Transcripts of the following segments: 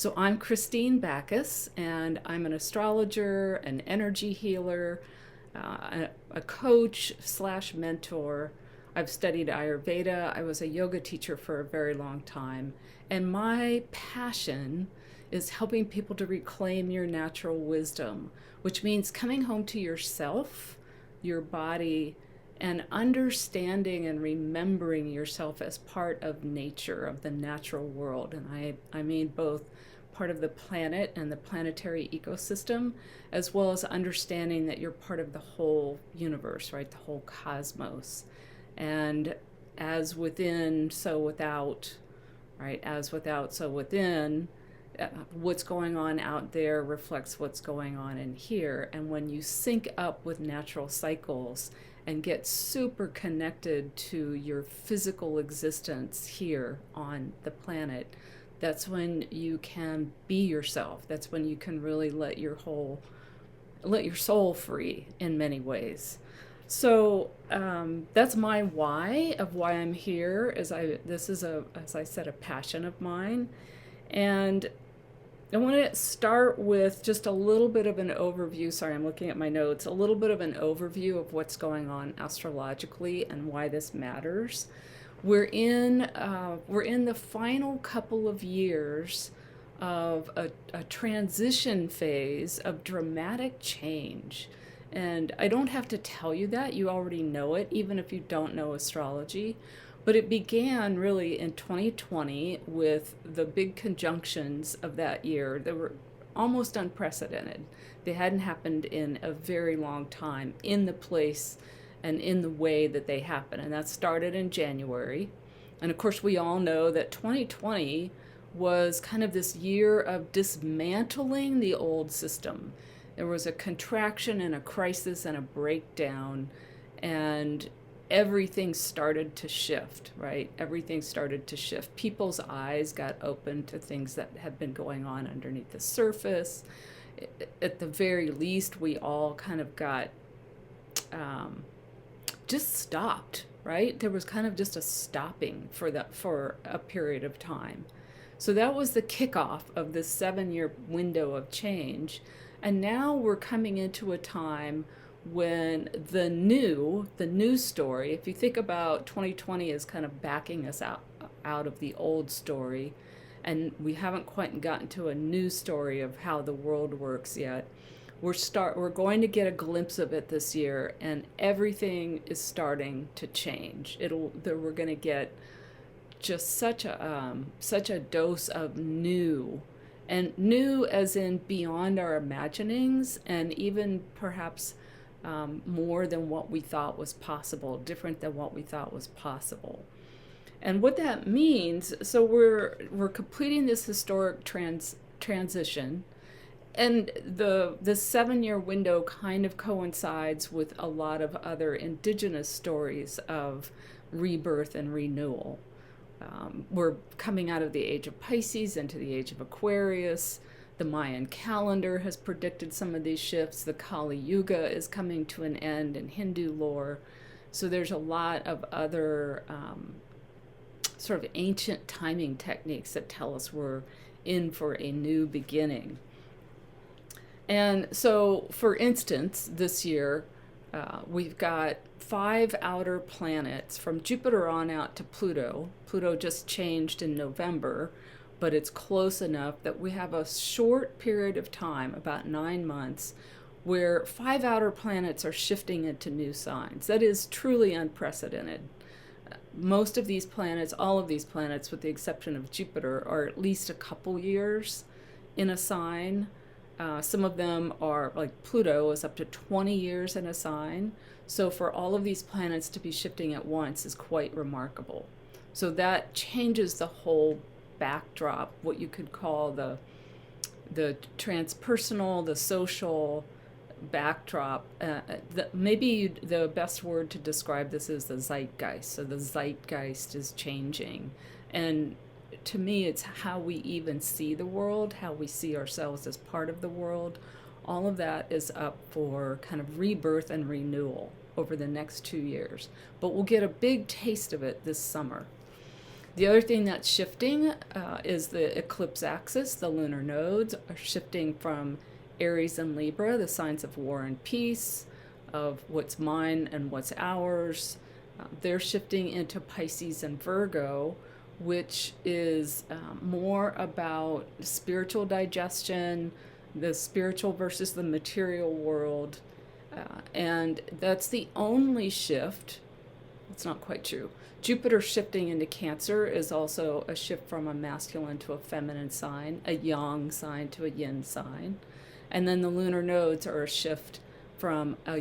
So I'm Christine Backus, and I'm an astrologer, an energy healer, a coach slash mentor. I've studied Ayurveda. I was a yoga teacher for a very long time. And my passion is helping people to reclaim your natural wisdom, which means coming home to yourself, your body, and understanding and remembering yourself as part of nature, of the natural world. And I mean both part of the planet and the planetary ecosystem, as well as understanding that you're part of the whole universe, right? The whole cosmos. And as within, so without, right? As without, so within. What's going on out there reflects what's going on in here. And when you sync up with natural cycles and get super connected to your physical existence here on the planet, that's when you can be yourself. That's when you can really let your soul free in many ways. So that's my why of why I'm here. This is as I said, a passion of mine, and I want to start with just a little bit of an overview. Sorry, I'm looking at my notes. A little bit of an overview of what's going on astrologically and why this matters. We're in the final couple of years of a transition phase of dramatic change. And I don't have to tell you that, you already know it, even if you don't know astrology. But it began really in 2020 with the big conjunctions of that year that were almost unprecedented. They hadn't happened in a very long time in the place and in the way that they happen. And that started in January. And of course, we all know that 2020 was kind of this year of dismantling the old system. There was a contraction and a crisis and a breakdown, and everything started to shift, right? Everything started to shift. People's eyes got open to things that had been going on underneath the surface. At the very least, we all kind of got just stopped, right? There was kind of just a stopping for a period of time. So that was the kickoff of this 7-year window of change. And now we're coming into a time when the new story, if you think about 2020 as kind of backing us out of the old story, and we haven't quite gotten to a new story of how the world works yet. We're going to get a glimpse of it this year, and everything is starting to change. We're going to get just such a dose of new, and new as in beyond our imaginings, and even perhaps more than what we thought was possible, different than what we thought was possible. And what that means, so we're completing this historic transition, and the 7-year window kind of coincides with a lot of other indigenous stories of rebirth and renewal. We're coming out of the age of Pisces into the age of Aquarius. The Mayan calendar has predicted some of these shifts. The Kali Yuga is coming to an end in Hindu lore. So there's a lot of other sort of ancient timing techniques that tell us we're in for a new beginning. And so, for instance, this year, we've got 5 outer planets from Jupiter on out to Pluto. Pluto just changed in November, but it's close enough that we have a short period of time, about 9 months, where 5 outer planets are shifting into new signs. That is truly unprecedented. Most of these planets, all of these planets, with the exception of Jupiter, are at least a couple years in a sign. Some of them are, like Pluto is up to 20 years in a sign. So for all of these planets to be shifting at once is quite remarkable. So that changes the whole backdrop, what you could call the transpersonal, the social backdrop. Maybe the best word to describe this is the zeitgeist. So the zeitgeist is changing. And to me, it's how we even see the world, how we see ourselves as part of the world. All of that is up for kind of rebirth and renewal over the next 2 years. But we'll get a big taste of it this summer. The other thing that's shifting is the eclipse axis. The lunar nodes are shifting from Aries and Libra, the signs of war and peace, of what's mine and what's ours. They're shifting into Pisces and Virgo, which is more about spiritual digestion, the spiritual versus the material world. And that's the only shift. It's not quite true. Jupiter shifting into Cancer is also a shift from a masculine to a feminine sign, a yang sign to a yin sign. And then the lunar nodes are a shift from a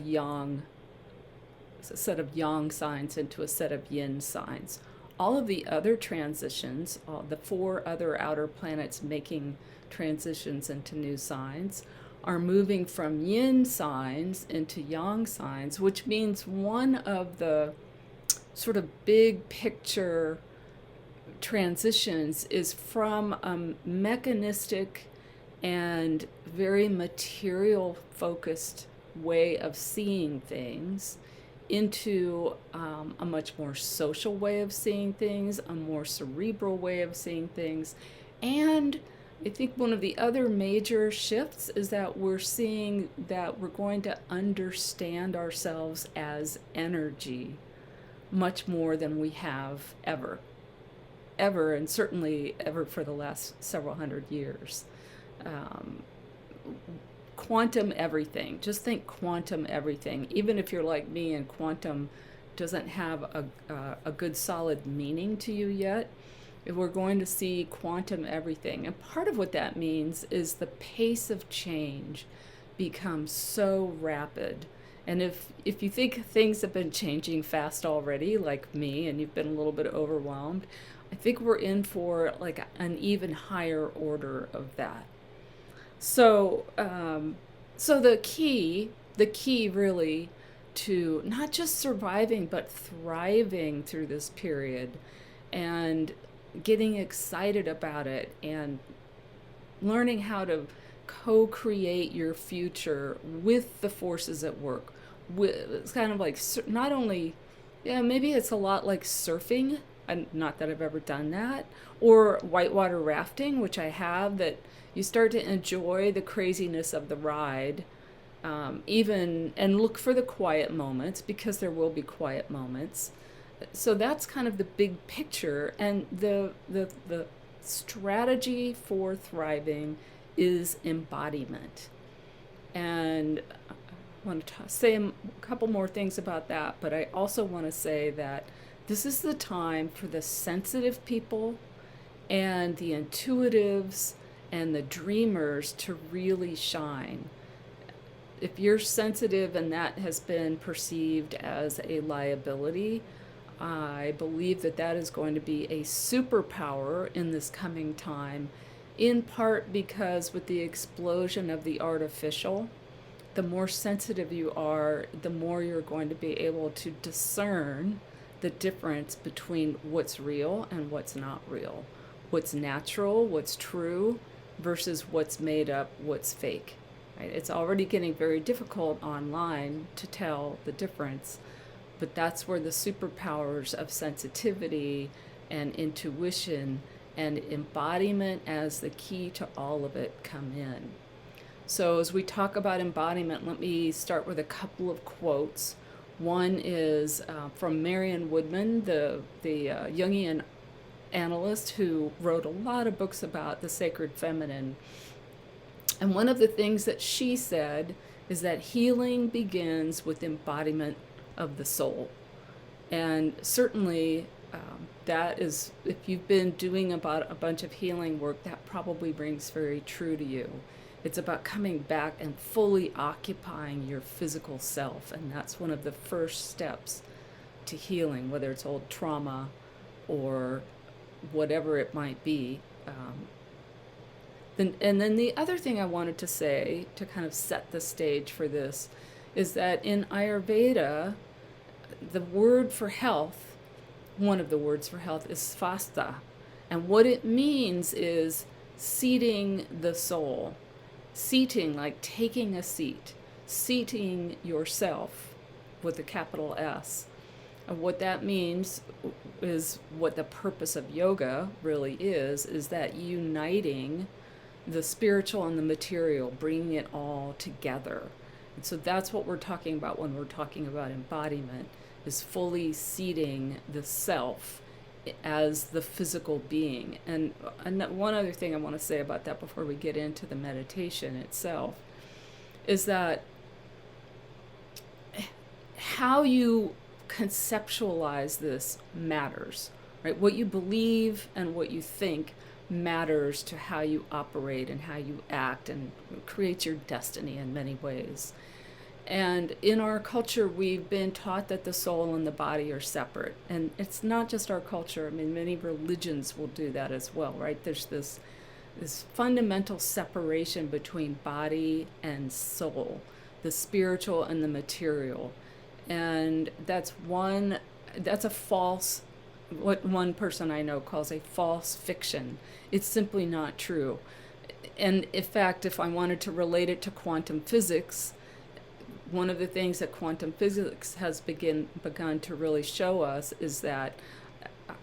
set of yang signs into a set of yin signs. All of the other transitions, the 4 other outer planets making transitions into new signs, are moving from yin signs into yang signs, which means one of the sort of big picture transitions is from a mechanistic and very material focused way of seeing things into a much more social way of seeing things, a more cerebral way of seeing things. And I think one of the other major shifts is that we're seeing that we're going to understand ourselves as energy much more than we have ever, and certainly ever for the last several hundred years. Quantum everything. Just think quantum everything. Even if you're like me and quantum doesn't have a good solid meaning to you yet, we're going to see quantum everything. And part of what that means is the pace of change becomes so rapid. And if you think things have been changing fast already, like me, and you've been a little bit overwhelmed, I think we're in for like an even higher order of that. So, so the key really to not just surviving but thriving through this period, and getting excited about it, and learning how to co-create your future with the forces at work. It's kind of like not only, yeah, maybe it's a lot like surfing, and not that I've ever done that, or whitewater rafting, which I have, that you start to enjoy the craziness of the ride, even, and look for the quiet moments, because there will be quiet moments. So that's kind of the big picture, and the strategy for thriving is embodiment. And I want to say a couple more things about that, but I also want to say that this is the time for the sensitive people and the intuitives and the dreamers to really shine. If you're sensitive and that has been perceived as a liability, I believe that that is going to be a superpower in this coming time, in part because with the explosion of the artificial, the more sensitive you are, the more you're going to be able to discern the difference between what's real and what's not real, what's natural, what's true, versus what's made up, what's fake. Right? It's already getting very difficult online to tell the difference, but that's where the superpowers of sensitivity and intuition and embodiment as the key to all of it come in. So as we talk about embodiment, let me start with a couple of quotes. One is from Marion Woodman, the Jungian analyst who wrote a lot of books about the sacred feminine. And one of the things that she said is that healing begins with embodiment of the soul. And certainly that is, if you've been doing about a bunch of healing work, that probably rings very true to you. It's about coming back and fully occupying your physical self. And that's one of the first steps to healing, whether it's old trauma or whatever it might be. And then the other thing I wanted to say to kind of set the stage for this is that in Ayurveda, the word for health, one of the words for health, is svastha. And what it means is seating the soul. Seating, like taking a seat. Seating yourself with a capital S. What that means is what the purpose of yoga really is that uniting the spiritual and the material, bringing it all together. And so that's what we're talking about when we're talking about embodiment, is fully seating the self as the physical being. And one other thing I want to say about that before we get into the meditation itself is that how you conceptualize this matters, right? What you believe and what you think matters to how you operate and how you act, and creates your destiny in many ways. And in our culture, we've been taught that the soul and the body are separate. And it's not just our culture. I mean, many religions will do that as well, right? There's this fundamental separation between body and soul, the spiritual and the material. And that's a false, what one person I know calls a false fiction. It's simply not true. And in fact, if I wanted to relate it to quantum physics, one of the things that quantum physics has begun to really show us is that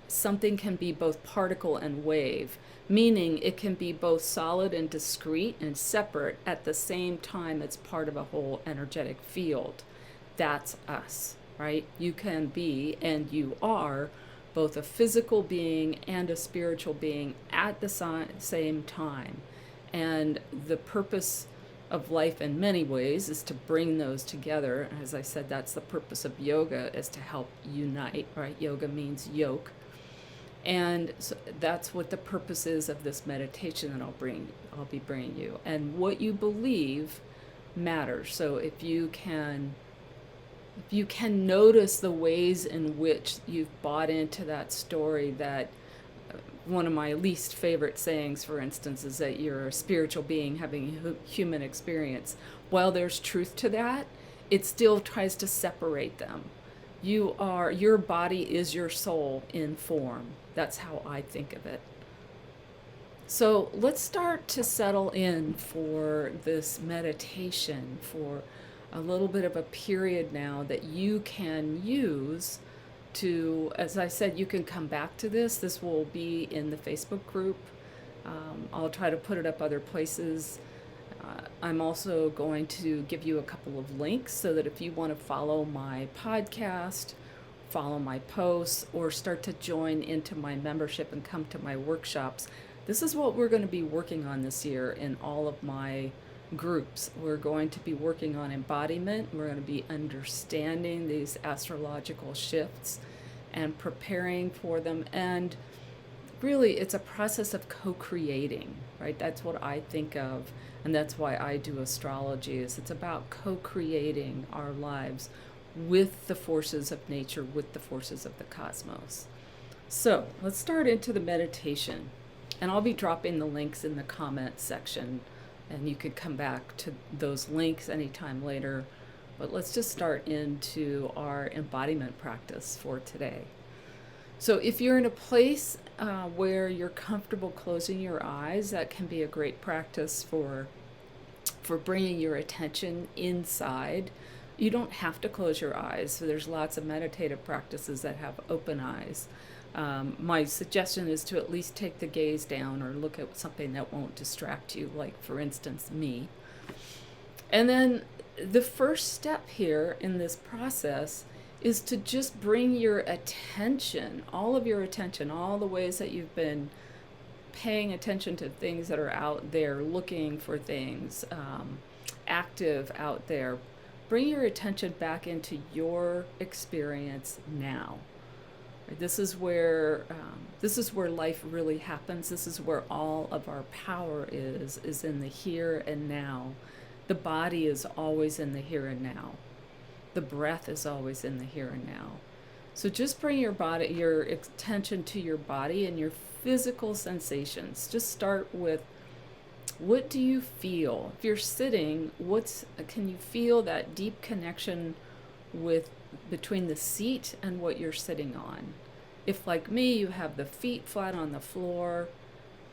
something can be both particle and wave, meaning it can be both solid and discrete and separate at the same time it's part of a whole energetic field. That's us, right? You can be, and you are, both a physical being and a spiritual being at the same time. And the purpose of life in many ways is to bring those together. As I said, that's the purpose of yoga, is to help unite, right? Yoga means yoke. And so that's what the purpose is of this meditation that I'll be bringing you. And what you believe matters. So if you can notice the ways in which you've bought into that story, that one of my least favorite sayings, for instance, is that you're a spiritual being having a human experience. While there's truth to that, it still tries to separate them. Your body is your soul in form. That's how I think of it. So let's start to settle in for this meditation, for a little bit of a period now that you can use to, as I said, you can come back to this. This will be in the Facebook group. I'll try to put it up other places. I'm also going to give you a couple of links so that if you want to follow my podcast, follow my posts, or start to join into my membership and come to my workshops, this is what we're going to be working on this year in all of my groups. We're going to be working on embodiment. We're going to be understanding these astrological shifts and preparing for them. And really, it's a process of co-creating, right? That's what I think of, and that's why I do astrology. It's about co-creating our lives with the forces of nature, with the forces of the cosmos. So let's start into the meditation, and I'll be dropping the links in the comment section, and you could come back to those links anytime later. But let's just start into our embodiment practice for today. So if you're in a place where you're comfortable closing your eyes, that can be a great practice for bringing your attention inside. You don't have to close your eyes. So there's lots of meditative practices that have open eyes. My suggestion is to at least take the gaze down or look at something that won't distract you, like, for instance, me. And then the first step here in this process is to just bring your attention, all of your attention, all the ways that you've been paying attention to things that are out there, looking for things, active out there. Bring your attention back into your experience now. This is where life really happens. This is where all of our power is in the here and now. The body is always in the here and now. The breath is always in the here and now. So just bring your attention to your body and your physical sensations. Just start with, what do you feel? If you're sitting, can you feel that deep connection between the seat and what you're sitting on? If, like me, you have the feet flat on the floor,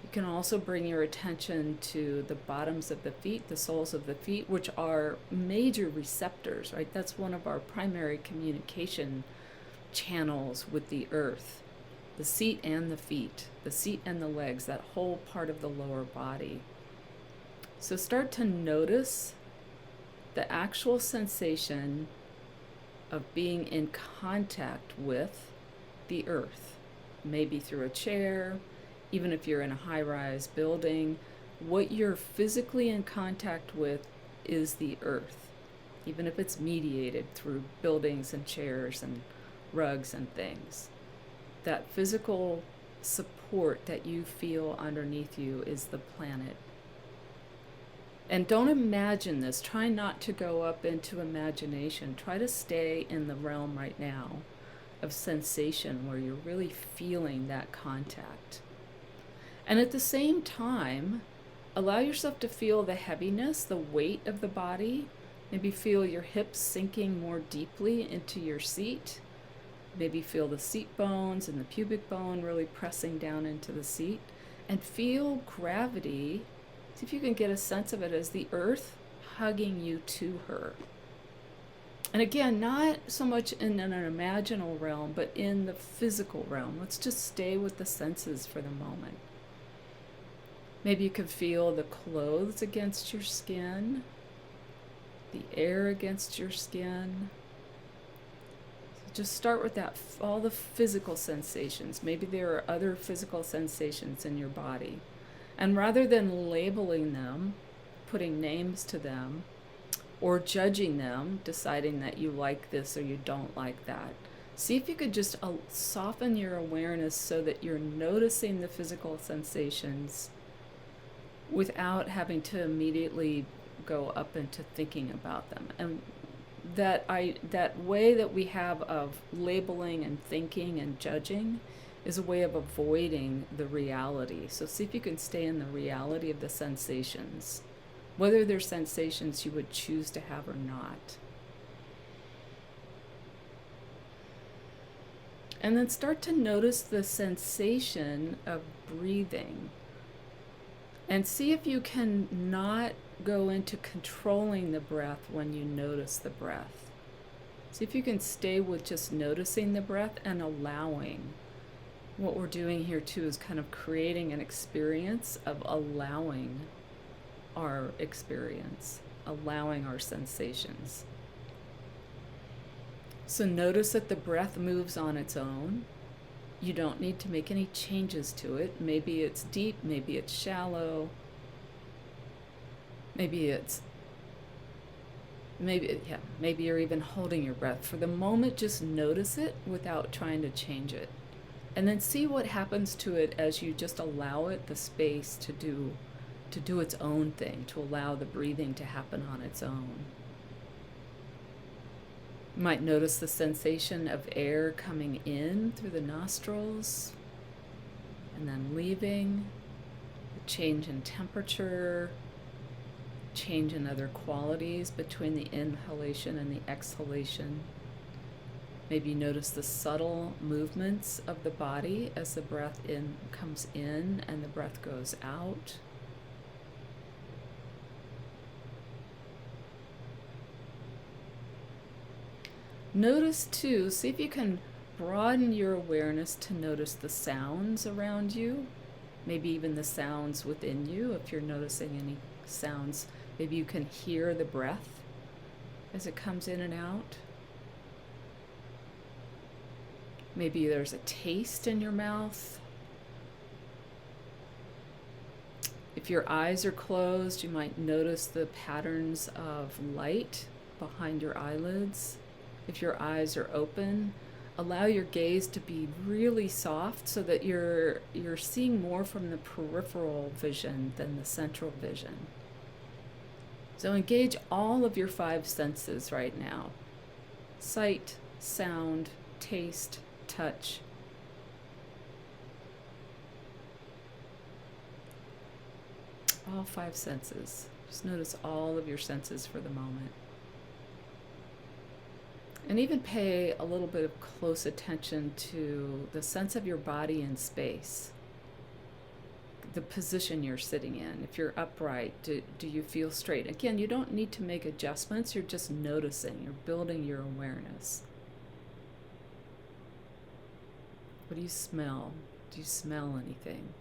you can also bring your attention to the bottoms of the feet, the soles of the feet, which are major receptors, right? That's one of our primary communication channels with the earth, the seat and the feet, the seat and the legs, that whole part of the lower body. So start to notice the actual sensation of being in contact with the earth, maybe through a chair, even if you're in a high-rise building. What you're physically in contact with is the earth, even if it's mediated through buildings and chairs and rugs and things. That physical support that you feel underneath you is the planet. And don't imagine this. Try not to go up into imagination. Try to stay in the realm right now of sensation where you're really feeling that contact. And at the same time, allow yourself to feel the heaviness, the weight of the body. Maybe feel your hips sinking more deeply into your seat. Maybe feel the seat bones and the pubic bone really pressing down into the seat. And feel gravity. See if you can get a sense of it as the earth hugging you to her. And again, not so much in an imaginal realm, but in the physical realm. Let's just stay with the senses for the moment. Maybe you can feel the clothes against your skin, the air against your skin. So just start with that, all the physical sensations. Maybe there are other physical sensations in your body. And rather than labeling them, putting names to them, or judging them, deciding that you like this or you don't like that, see if you could just soften your awareness so that you're noticing the physical sensations without having to immediately go up into thinking about them. And that way that we have of labeling and thinking and judging is a way of avoiding the reality. So see if you can stay in the reality of the sensations, whether they're sensations you would choose to have or not. And then start to notice the sensation of breathing. And see if you can not go into controlling the breath when you notice the breath. See if you can stay with just noticing the breath and allowing. What we're doing here too is kind of creating an experience of allowing our experience, allowing our sensations. So notice that the breath moves on its own. You don't need to make any changes to it. Maybe it's deep, maybe it's shallow, maybe you're even holding your breath. For the moment, just notice it without trying to change it. And then see what happens to it as you just allow it the space to do its own thing, to allow the breathing to happen on its own. You might notice the sensation of air coming in through the nostrils and then leaving, the change in temperature, change in other qualities between the inhalation and the exhalation. Maybe notice the subtle movements of the body as the breath in comes in and the breath goes out. Notice too, see if you can broaden your awareness to notice the sounds around you, maybe even the sounds within you. If you're noticing any sounds, maybe you can hear the breath as it comes in and out. Maybe there's a taste in your mouth. If your eyes are closed, you might notice the patterns of light behind your eyelids. If your eyes are open, allow your gaze to be really soft so that you're seeing more from the peripheral vision than the central vision. So engage all of your 5 senses right now. Sight, sound, taste, touch. All 5 senses. Just notice all of your senses for the moment. And even pay a little bit of close attention to the sense of your body in space. The position you're sitting in. If you're upright, do you feel straight? Again, you don't need to make adjustments. You're just noticing. You're building your awareness. What do you smell? Do you smell anything?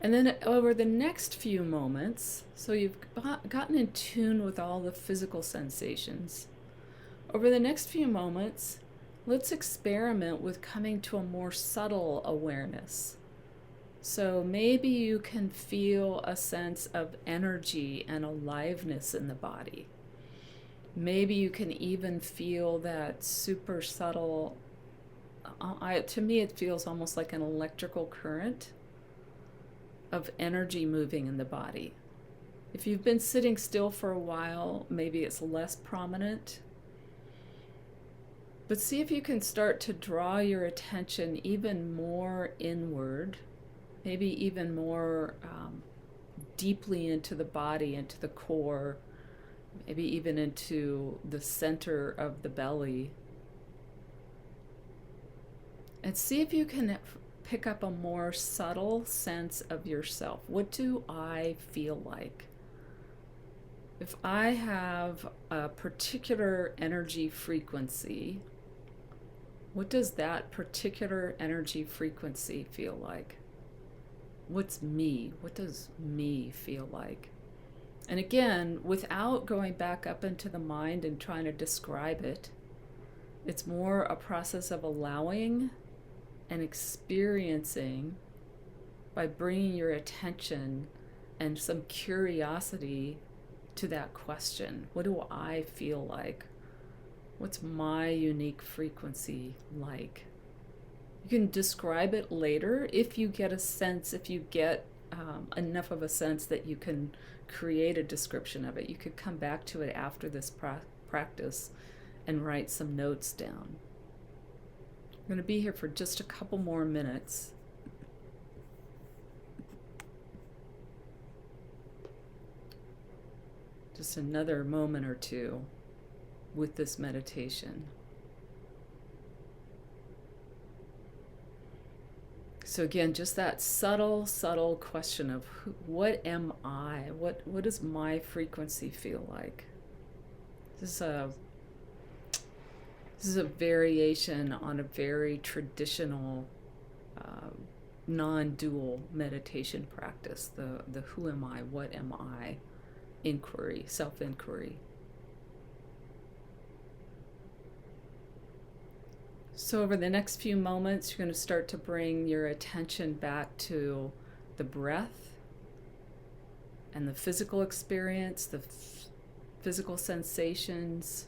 And then over the next few moments, so you've gotten in tune with all the physical sensations. Over the next few moments, let's experiment with coming to a more subtle awareness. So maybe you can feel a sense of energy and aliveness in the body. Maybe you can even feel that super subtle, to me it feels almost like an electrical current of energy moving in the body. If you've been sitting still for a while, maybe it's less prominent. But see if you can start to draw your attention even more inward, maybe even more deeply into the body, into the core, maybe even into the center of the belly. And see if you can pick up a more subtle sense of yourself. What do I feel like? If I have a particular energy frequency, what does that particular energy frequency feel like? What's me? What does me feel like? And again, without going back up into the mind and trying to describe it, it's more a process of allowing and experiencing by bringing your attention and some curiosity to that question. What do I feel like? What's my unique frequency like? You can describe it later if you get a sense, if you get enough of a sense that you can create a description of it. You could come back to it after this practice and write some notes down. I'm going to be here for just a couple more minutes. Just another moment or two with this meditation. So again, just that subtle question of what am I? What does my frequency feel like? This is a variation on a very traditional non-dual meditation practice, the who am I, what am I inquiry, self-inquiry. So over the next few moments, you're going to start to bring your attention back to the breath and the physical experience, the physical sensations.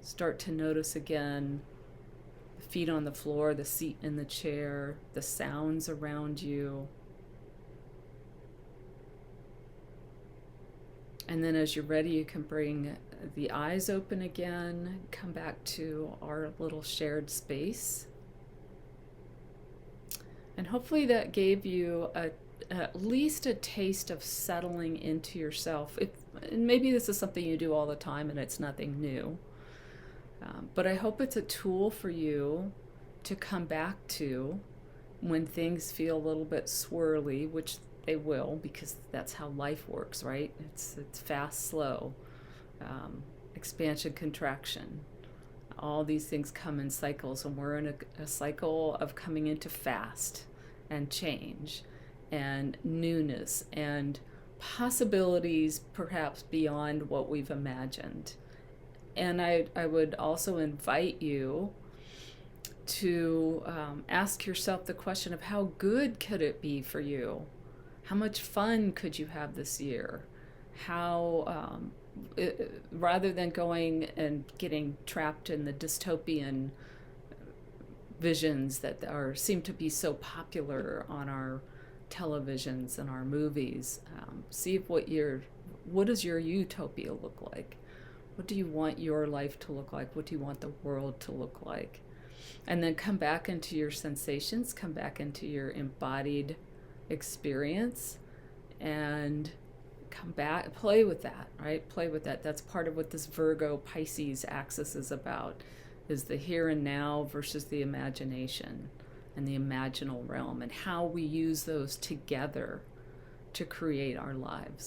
Start to notice again the feet on the floor, the seat in the chair, the sounds around you. And then as you're ready, you can bring the eyes open again, come back to our little shared space. And hopefully that gave you at least a taste of settling into yourself. And maybe this is something you do all the time and it's nothing new. But I hope it's a tool for you to come back to when things feel a little bit swirly, which they will, because that's how life works, right? It's fast, slow, expansion, contraction. All these things come in cycles, and we're in a cycle of coming into fast and change and newness and possibilities perhaps beyond what we've imagined. And I would also invite you to ask yourself the question of how good could it be for you? How much fun could you have this year? How, rather than going and getting trapped in the dystopian visions that seem to be so popular on our televisions and our movies, see if what does your utopia look like? What do you want your life to look like? What do you want the world to look like? And then come back into your sensations, come back into your embodied experience, and come back, play with that, right? Play with that. That's part of what this Virgo Pisces axis is about, is the here and now versus the imagination and the imaginal realm, and how we use those together to create our lives.